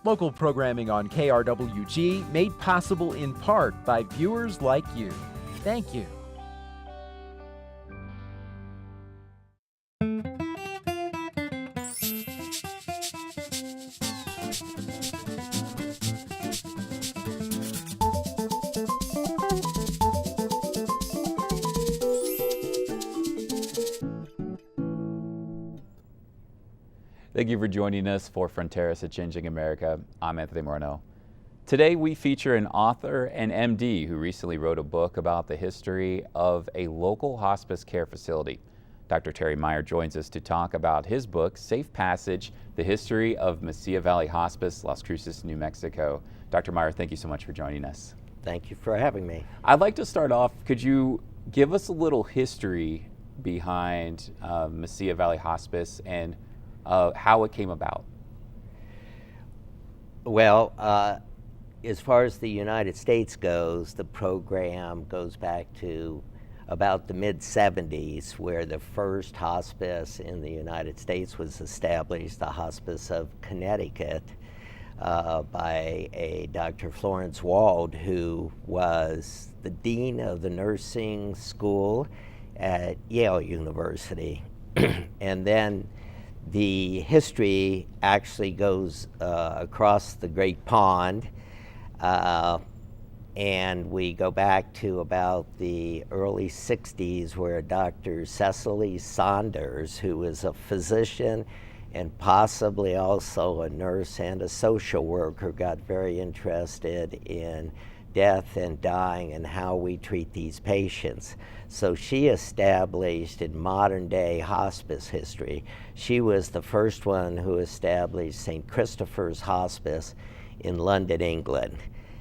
Local programming on KRWG made possible in part by viewers like you. Thank you. Thank you for joining us for Fronteras, a Changing America. I'm Anthony Moreno. Today we feature an author and MD who recently wrote a book about the history of a local hospice care facility. Dr. Terry Meyer joins us to talk about his book, Safe Passage, The History of Mesilla Valley Hospice, Las Cruces, New Mexico. Dr. Meyer, thank you so much for joining us. Thank you for having me. I'd like to start off, could you give us a little history behind Mesilla Valley Hospice and how it came about? Well, as far as the United States goes, the program goes back to about the mid-70s, where the first hospice in the United States was established, the Hospice of Connecticut, by a Dr. Florence Wald, who was the dean of the nursing school at Yale University. And then the history actually goes across the Great Pond, and we go back to about the early 60s, where Dr. Cecily Saunders, who was a physician and possibly also a nurse and a social worker, got very interested in death and dying and how we treat these patients. So she established in modern day hospice history, she was the first one who established St. Christopher's Hospice in London, England.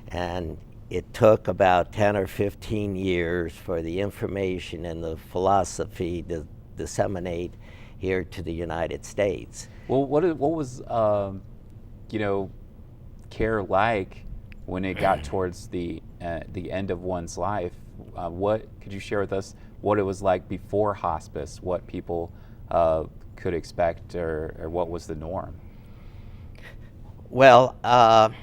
And it took about 10 or 15 years for the information and the philosophy to disseminate here to the United States. Well, what was care like when it got towards the end of one's life? What could you share with us? What it was like before hospice? What people could expect, or what was the norm? Well, I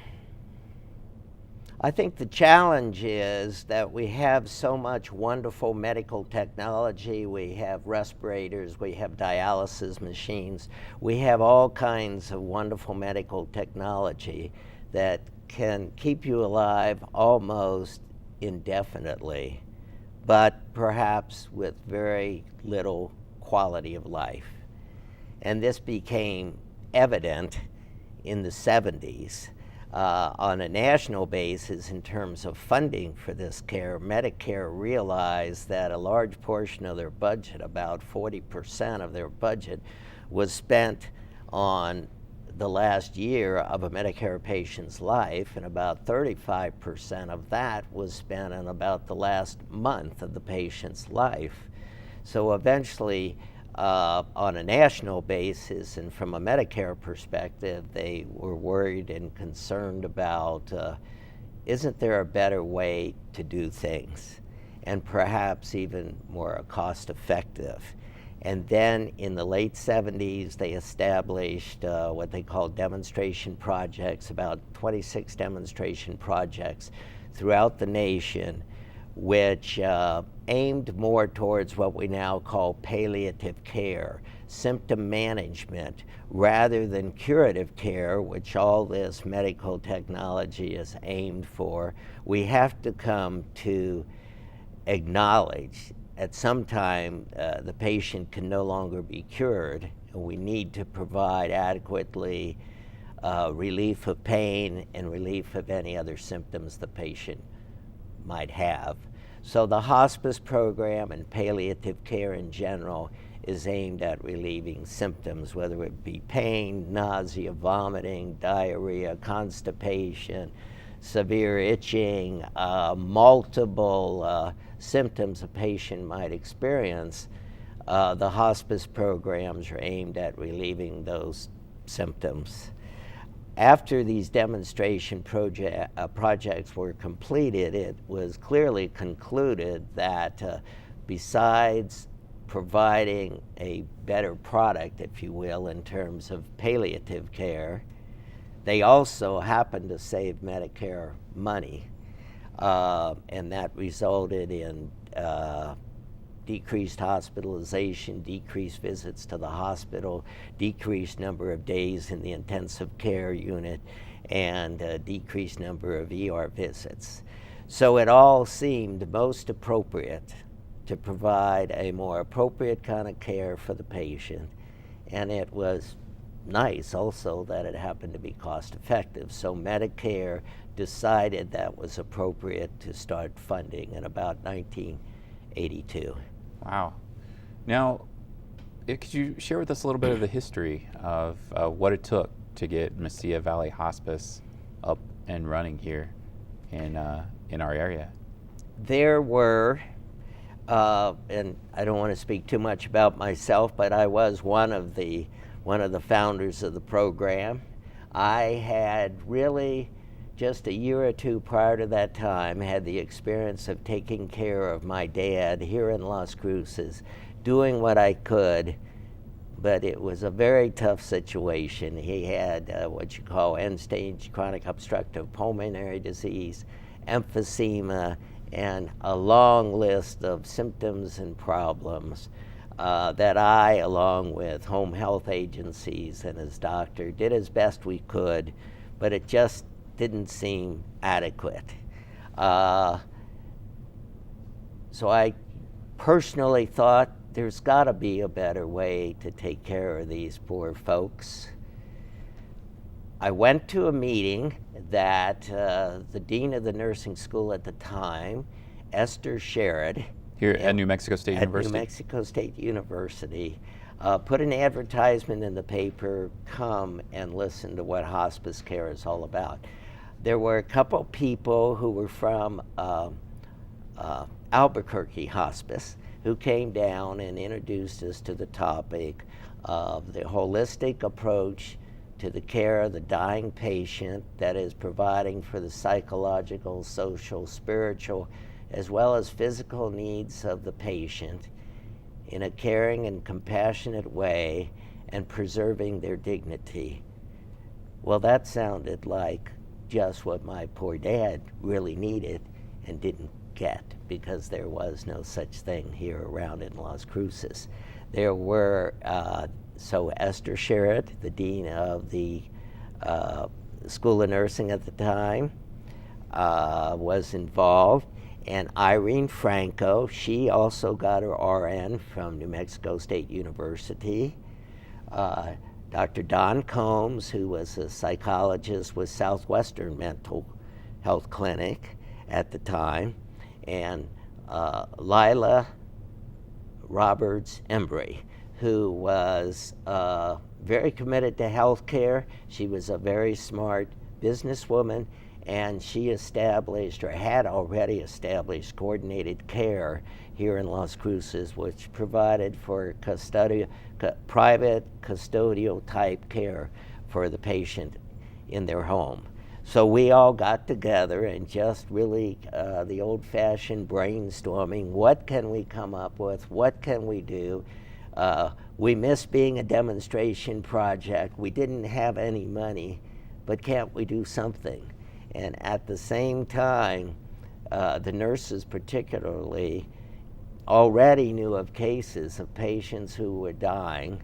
think the challenge is that we have so much wonderful medical technology. We have respirators, we have dialysis machines, we have all kinds of wonderful medical technology that can keep you alive almost indefinitely, but perhaps with very little quality of life. And this became evident in the 70s. On a national basis, in terms of funding for this care, Medicare realized that a large portion of their budget, about 40% of their budget, was spent on the last year of a Medicare patient's life, and about 35% of that was spent on about the last month of the patient's life. So eventually, on a national basis and from a Medicare perspective, they were worried and concerned about, isn't there a better way to do things, and perhaps even more cost effective? And then in the late 70s, they established what they called demonstration projects, about 26 demonstration projects throughout the nation, which aimed more towards what we now call palliative care, symptom management, rather than curative care, which all this medical technology is aimed for. We have to come to acknowledge at some time the patient can no longer be cured, and we need to provide adequately relief of pain and relief of any other symptoms the patient might have. So the hospice program and palliative care in general is aimed at relieving symptoms, whether it be pain, nausea, vomiting, diarrhea, constipation, severe itching, multiple symptoms a patient might experience. The hospice programs are aimed at relieving those symptoms. After these demonstration projects were completed, it was clearly concluded that besides providing a better product, if you will, in terms of palliative care, they also happened to save Medicare money, and that resulted in decreased hospitalization, decreased visits to the hospital, decreased number of days in the intensive care unit, and a decreased number of ER visits. So it all seemed most appropriate to provide a more appropriate kind of care for the patient, and it was nice also that it happened to be cost effective. So Medicare decided that was appropriate to start funding in about 1982. Wow. Now, could you share with us a little bit of the history of what it took to get Mesilla Valley Hospice up and running here in our area? There were, and I don't want to speak too much about myself, but I was one of the founders of the program. I had really, just a year or two prior to that time, had the experience of taking care of my dad here in Las Cruces, doing what I could, but it was a very tough situation. He had what you call end-stage chronic obstructive pulmonary disease, emphysema, and a long list of symptoms and problems that I, along with home health agencies and his doctor, did as best we could, but it just didn't seem adequate. So I personally thought there's got to be a better way to take care of these poor folks. I went to a meeting that the dean of the nursing school at the time, Esther Sherrod, Here at New Mexico State University? At New Mexico State University, put an advertisement in the paper, come and listen to what hospice care is all about. There were a couple people who were from Albuquerque Hospice who came down and introduced us to the topic of the holistic approach to the care of the dying patient, that is providing for the psychological, social, spiritual, as well as physical needs of the patient in a caring and compassionate way, and preserving their dignity. Well, that sounded like just what my poor dad really needed and didn't get, because there was no such thing here around in Las Cruces. There were, so Esther Sherrod, the dean of the School of Nursing at the time, was involved, and Irene Franco, she also got her RN from New Mexico State University. Dr. Don Combs, who was a psychologist with Southwestern Mental Health Clinic at the time, and Lila Roberts Embry, who was very committed to health care. She was a very smart businesswoman, and she established, or had already established, coordinated care here in Las Cruces, which provided for private custodial type care for the patient in their home. So we all got together and just really the old-fashioned brainstorming. What can we come up with? What can we do? We missed being a demonstration project. We didn't have any money, but can't we do something? And at the same time, the nurses particularly already knew of cases of patients who were dying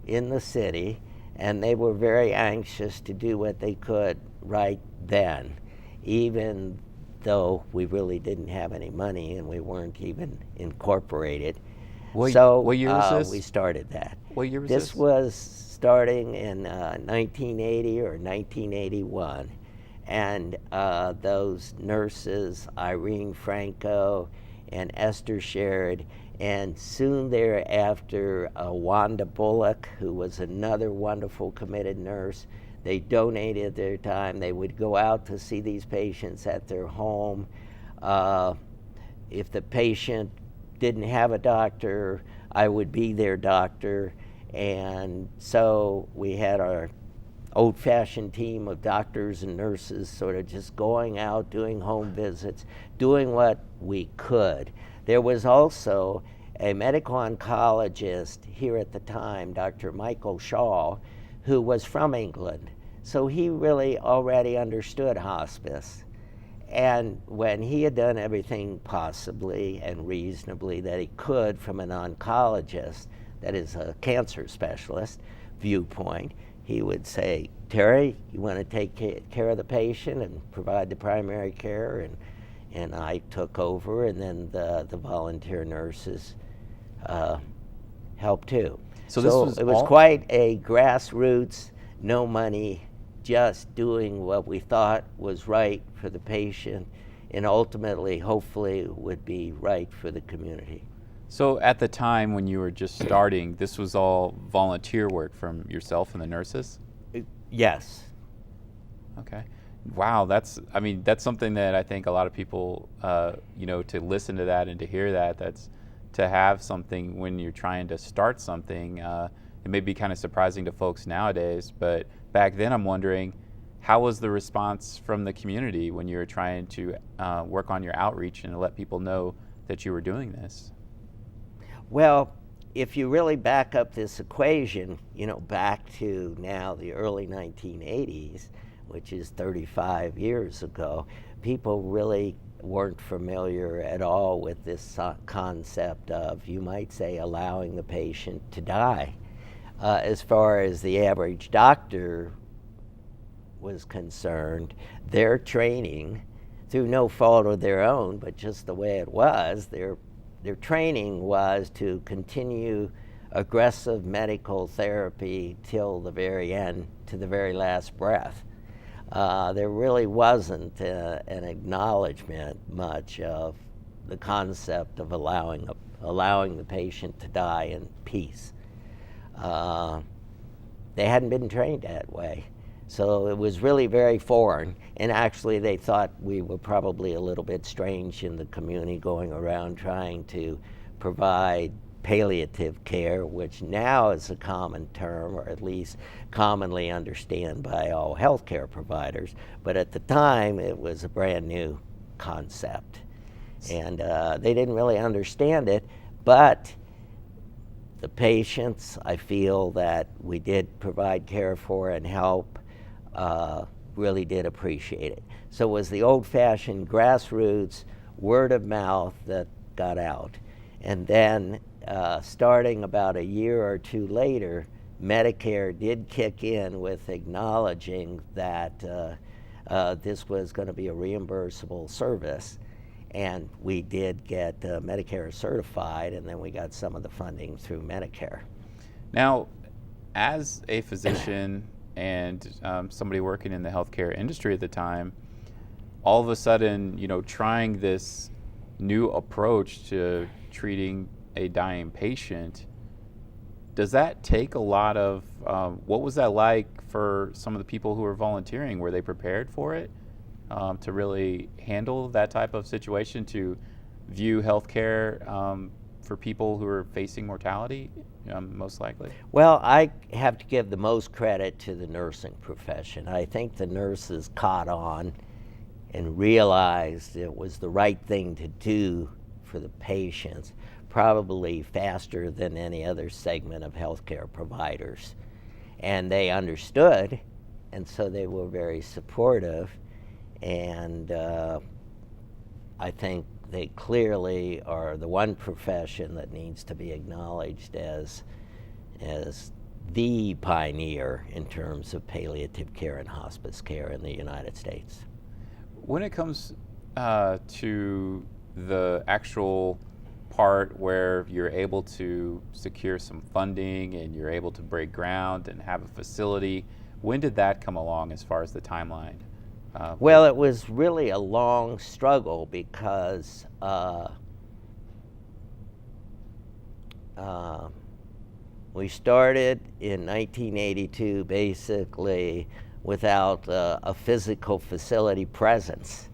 in the city, and they were very anxious to do what they could right then, even though we really didn't have any money and we weren't even incorporated. What year was this? We started that. What year was this? This was starting in 1980 or 1981. And those nurses, Irene Franco and Esther Sherrod, and soon thereafter, Wanda Bullock, who was another wonderful committed nurse. They donated their time. They would go out to see these patients at their home. If the patient didn't have a doctor, I would be their doctor. And so we had our old-fashioned team of doctors and nurses sort of just going out, doing home visits, doing what we could. There was also a medical oncologist here at the time, Dr. Michael Shaw, who was from England. So he really already understood hospice. And when he had done everything possibly and reasonably that he could from an oncologist, that is a cancer specialist, viewpoint, he would say, Terry, you want to take care of the patient and provide the primary care? And I took over, and then the volunteer nurses helped too. So it was quite a grassroots, no money, just doing what we thought was right for the patient, and ultimately, hopefully, would be right for the community. So at the time when you were just starting, this was all volunteer work from yourself and the nurses? Yes. Okay. Wow, that's something that I think a lot of people, to listen to that and to hear that, that's to have something when you're trying to start something. It may be kind of surprising to folks nowadays, but back then I'm wondering, how was the response from the community when you were trying to work on your outreach and let people know that you were doing this? Well, if you really back up this equation, back to now the early 1980s, which is 35 years ago, people really weren't familiar at all with this concept of, you might say, allowing the patient to die. As far as the average doctor was concerned, their training, through no fault of their own, but just the way it was, their training was to continue aggressive medical therapy till the very end, to the very last breath. There really wasn't an acknowledgement much of the concept of allowing the patient to die in peace. They hadn't been trained that way. So it was really very foreign, and actually they thought we were probably a little bit strange in the community, going around trying to provide palliative care, which now is a common term, or at least commonly understood by all healthcare providers. But at the time, it was a brand new concept, and they didn't really understand it. But the patients, I feel that we did provide care for and help, really did appreciate it. So it was the old-fashioned grassroots word of mouth that got out. And then starting about a year or two later, Medicare did kick in with acknowledging that this was going to be a reimbursable service. And we did get Medicare certified, and then we got some of the funding through Medicare. Now, as a physician and somebody working in the healthcare industry at the time, all of a sudden, trying this new approach to treating a dying patient, does that take a lot of, what was that like for some of the people who were volunteering? Were they prepared for it, to really handle that type of situation, to view healthcare for people who are facing mortality, most likely? Well, I have to give the most credit to the nursing profession. I think the nurses caught on and realized it was the right thing to do for the patients, probably faster than any other segment of healthcare providers. And they understood, and so they were very supportive. And I think they clearly are the one profession that needs to be acknowledged as the pioneer in terms of palliative care and hospice care in the United States. When it comes to the actual part where you're able to secure some funding and you're able to break ground and have a facility, when did that come along as far as the timeline? Well, it was really a long struggle because we started in 1982 basically without a physical facility presence.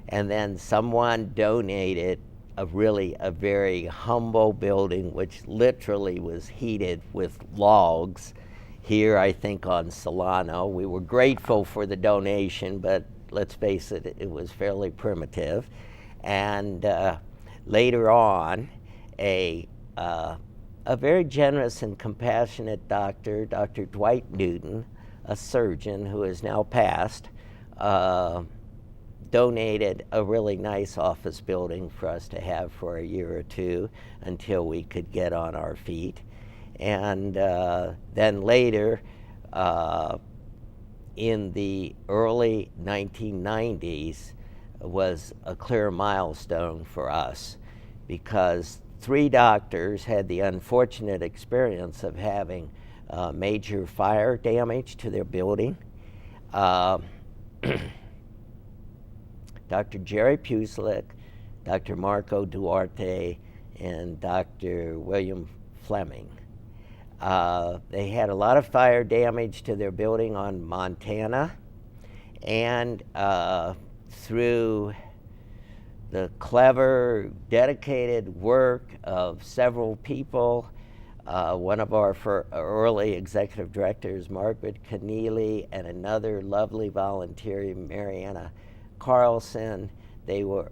And then someone donated a very humble building, which literally was heated with logs here, I think, on Solano. We were grateful for the donation, but let's face it, it was fairly primitive. And later on, a very generous and compassionate doctor, Dr. Dwight Newton, a surgeon who has now passed, donated a really nice office building for us to have for a year or two until we could get on our feet. And then later, in the early 1990s, was a clear milestone for us, because 3 doctors had the unfortunate experience of having major fire damage to their building. Dr. Jerry Puslik, Dr. Marco Duarte, and Dr. William Fleming. They had a lot of fire damage to their building on Montana, and through the clever, dedicated work of several people, one of our early executive directors, Margaret Keneally, and another lovely volunteer, Mariana Carlson, they were,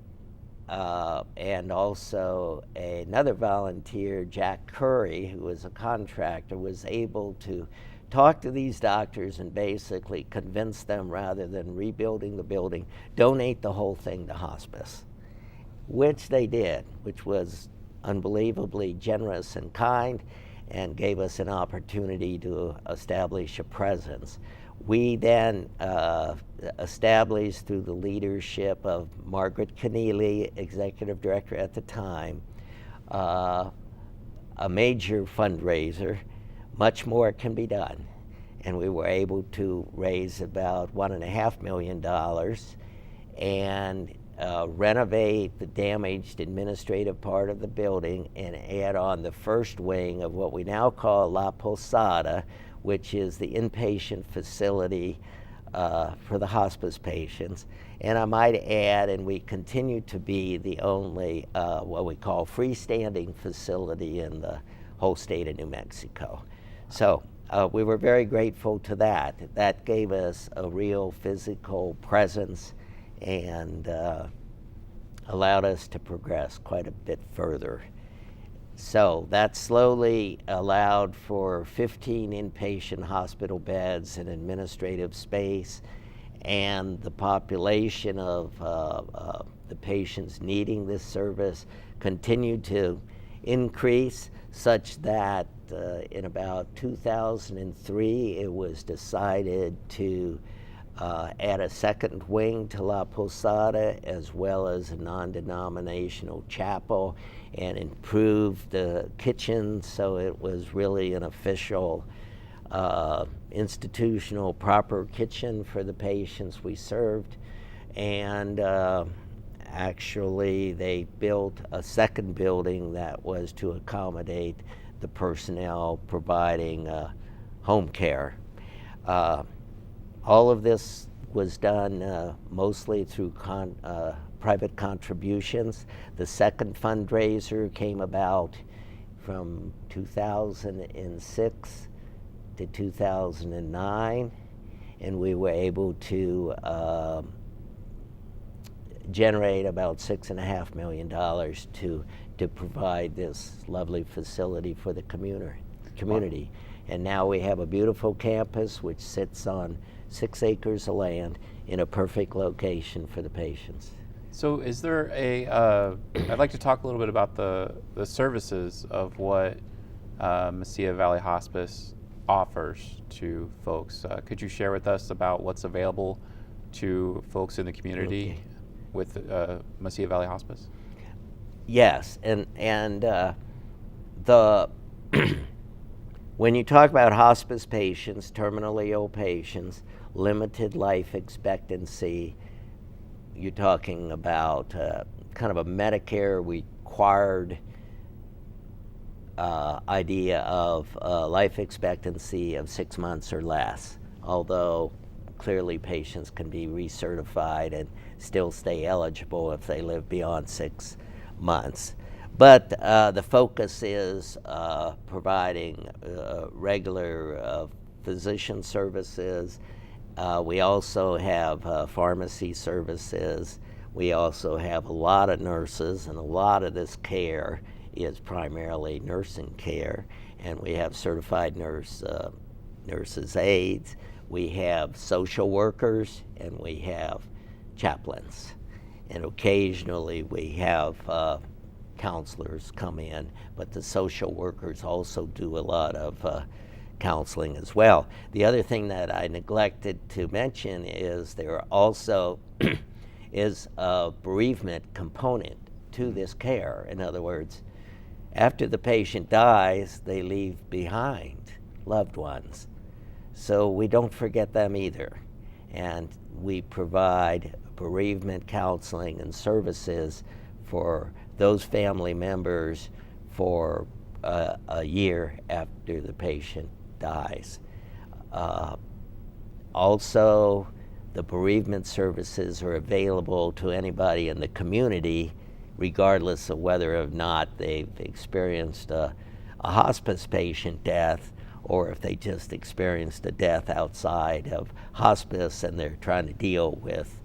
and also another volunteer, Jack Curry, who was a contractor, was able to talk to these doctors and basically convince them, rather than rebuilding the building, donate the whole thing to hospice, which they did, which was unbelievably generous and kind, and gave us an opportunity to establish a presence. We then established, through the leadership of Margaret Keneally, executive director at the time, a major fundraiser. Much more can be done. And we were able to raise about $1.5 million and renovate the damaged administrative part of the building and add on the first wing of what we now call La Posada, which is the inpatient facility for the hospice patients. And I might add, and we continue to be the only what we call freestanding facility in the whole state of New Mexico. So we were very grateful to that. That gave us a real physical presence and allowed us to progress quite a bit further. So that slowly allowed for 15 inpatient hospital beds and administrative space, and the population of the patients needing this service continued to increase, such that in about 2003 it was decided to add a second wing to La Posada, as well as a non-denominational chapel, and improve the kitchen so it was really an official institutional proper kitchen for the patients we served. And actually they built a second building that was to accommodate the personnel providing home care. All of this was done mostly through private contributions. The second fundraiser came about from 2006 to 2009, and we were able to generate about $6.5 million to provide this lovely facility for the community. Wow. And now we have a beautiful campus which sits on 6 acres of land in a perfect location for the patients. So is there I'd like to talk a little bit about the services of what Mesilla Valley Hospice offers to folks. Could you share with us about what's available to folks in the community with Mesilla Valley Hospice? Yes, and the when you talk about hospice patients, terminally ill patients, limited life expectancy, you're talking about kind of a Medicare required idea of life expectancy of 6 months or less, although clearly patients can be recertified and still stay eligible if they live beyond 6 months. But the focus is providing regular physician services. We also have pharmacy services. We also have a lot of nurses, and a lot of this care is primarily nursing care. And we have certified nurses aides. We have social workers and we have chaplains. And occasionally we have counselors come in, but the social workers also do a lot of counseling as well. The other thing that I neglected to mention is there also is a bereavement component to this care. In other words, after the patient dies, they leave behind loved ones. So we don't forget them either. And we provide bereavement counseling and services for those family members for a year after the patient dies. Also, the bereavement services are available to anybody in the community, regardless of whether or not they've experienced a hospice patient death, or if they just experienced a death outside of hospice and they're trying to deal with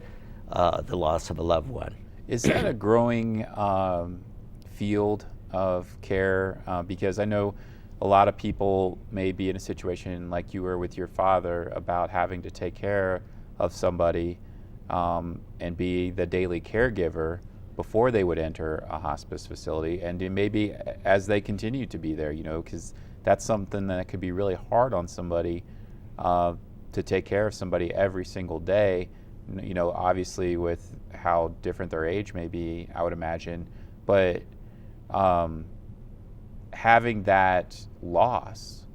the loss of a loved one. Is that a growing field of care? Because I know a lot of people may be in a situation like you were with your father about having to take care of somebody and be the daily caregiver before they would enter a hospice facility, and maybe as they continue to be there, because that's something that could be really hard on somebody to take care of somebody every single day, obviously with how different their age may be, I would imagine, but having that loss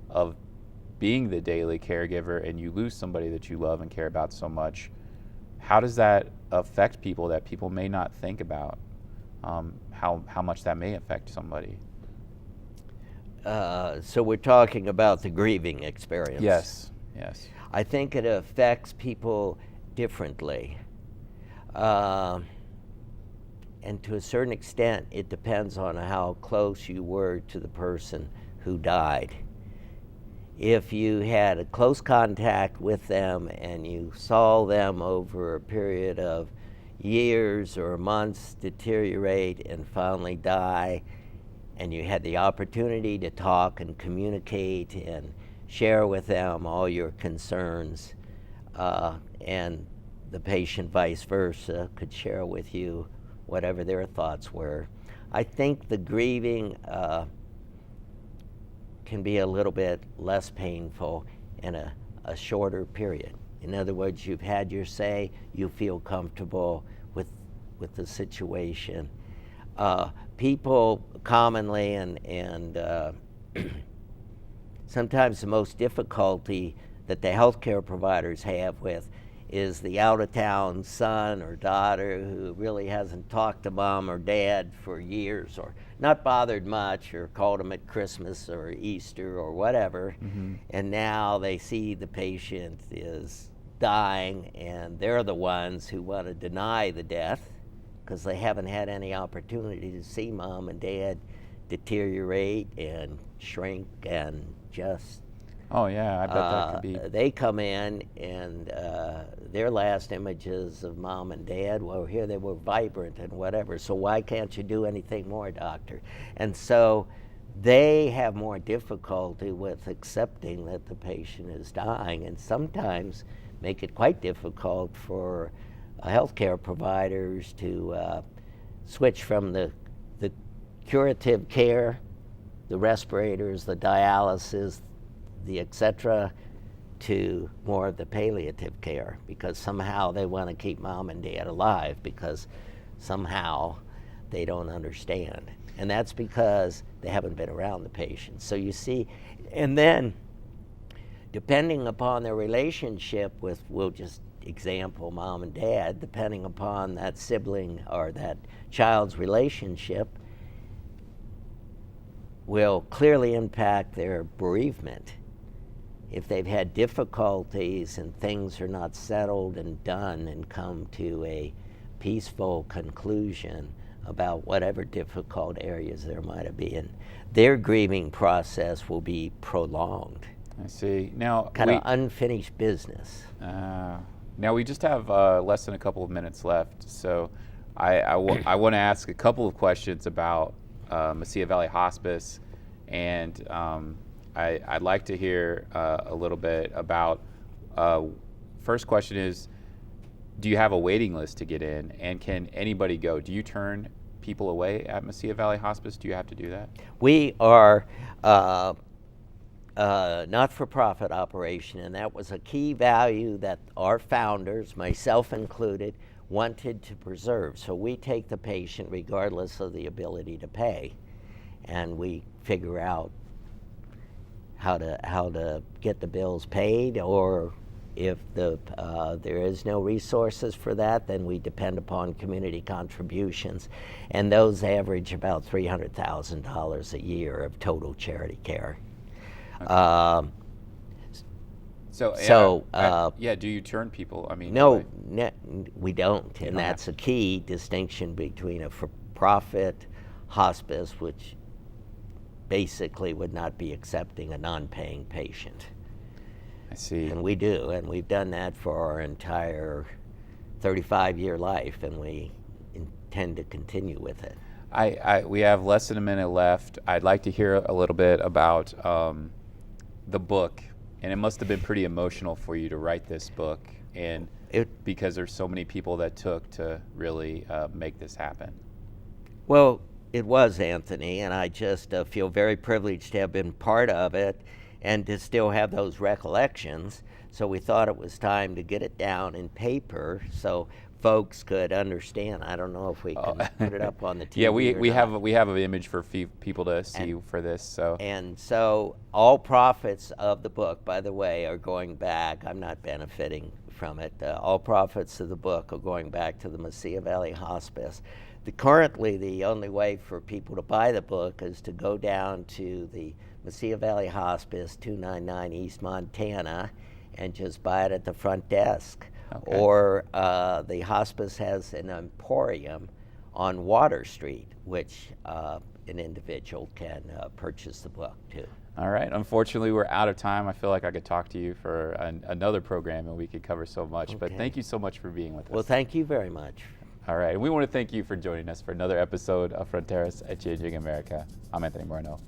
of being the daily caregiver and you lose somebody that you love and care about so much, how does that affect people that people may not think about, how much that may affect somebody? So we're talking about the grieving experience. Yes. I think it affects people differently. And to a certain extent, it depends on how close you were to the person who died. If you had a close contact with them and you saw them over a period of years or months deteriorate and finally die, and you had the opportunity to talk and communicate and share with them all your concerns, and the patient vice versa could share with you whatever their thoughts were, I think the grieving can be a little bit less painful in a shorter period. In other words, you've had your say, you feel comfortable with the situation. People commonly and sometimes the most difficulty that the healthcare providers have with is the out-of-town son or daughter who really hasn't talked to mom or dad for years, or not bothered much, or called them at Christmas or Easter or whatever, and now they see the patient is dying and they're the ones who want to deny the death because they haven't had any opportunity to see mom and dad deteriorate and shrink and just Oh yeah, I bet that could be. They come in and their last images of mom and dad, well, here they were vibrant and whatever, so why can't you do anything more, doctor? And so they have more difficulty with accepting that the patient is dying, and sometimes make it quite difficult for healthcare providers to switch from the curative care, the respirators, the dialysis, the et cetera, to more of the palliative care, because somehow they want to keep mom and dad alive because somehow they don't understand. And that's because they haven't been around the patient. So you see, and then depending upon their relationship with, we'll just example mom and dad, depending upon that sibling or that child's relationship, will clearly impact their bereavement. If they've had difficulties and things are not settled and done and come to a peaceful conclusion about whatever difficult areas there might have been, their grieving process will be prolonged. I see. Now, kind of unfinished business. Now we just have less than a couple of minutes left, so I want to ask a couple of questions about Mesilla Valley Hospice, and I'd like to hear a little bit about first question is, do you have a waiting list to get in, and can anybody go? Do you turn people away at Mesilla Valley Hospice? Do you have to do that? We are not-for-profit operation, and that was a key value that our founders, myself included, wanted to preserve. So we take the patient regardless of the ability to pay, and we figure out how to get the bills paid, or if there is no resources for that, then we depend upon community contributions, and those average about $300,000 a year of total charity care. Okay. Do you turn people? I mean, no, we don't, You and don't that's a key distinction between a for-profit hospice, which basically would not be accepting a non-paying patient. I see. And we do, and we've done that for our entire 35-year life, and we intend to continue with it. We have less than a minute left. I'd like to hear a little bit about the book, and it must have been pretty emotional for you to write this book, and because there's so many people that took to really make this happen. Well, it was, Anthony, and I just feel very privileged to have been part of it and to still have those recollections. So we thought it was time to get it down in paper so folks could understand. I don't know if we can put it up on the TV. Yeah, we have an image for people to see for this. So all profits of the book, by the way, are going back. I'm not benefiting from it. All profits of the book are going back to the Mesilla Valley Hospice. Currently, the only way for people to buy the book is to go down to the Mesilla Valley Hospice, 299 East Montana, and just buy it at the front desk. Okay. Or the hospice has an emporium on Water Street, which an individual can purchase the book too. All right. Unfortunately, we're out of time. I feel like I could talk to you for another program, and we could cover so much. Okay. But thank you so much for being with us. Well, thank you very much. All right. And we want to thank you for joining us for another episode of Fronteras at Changing America. I'm Anthony Moreno.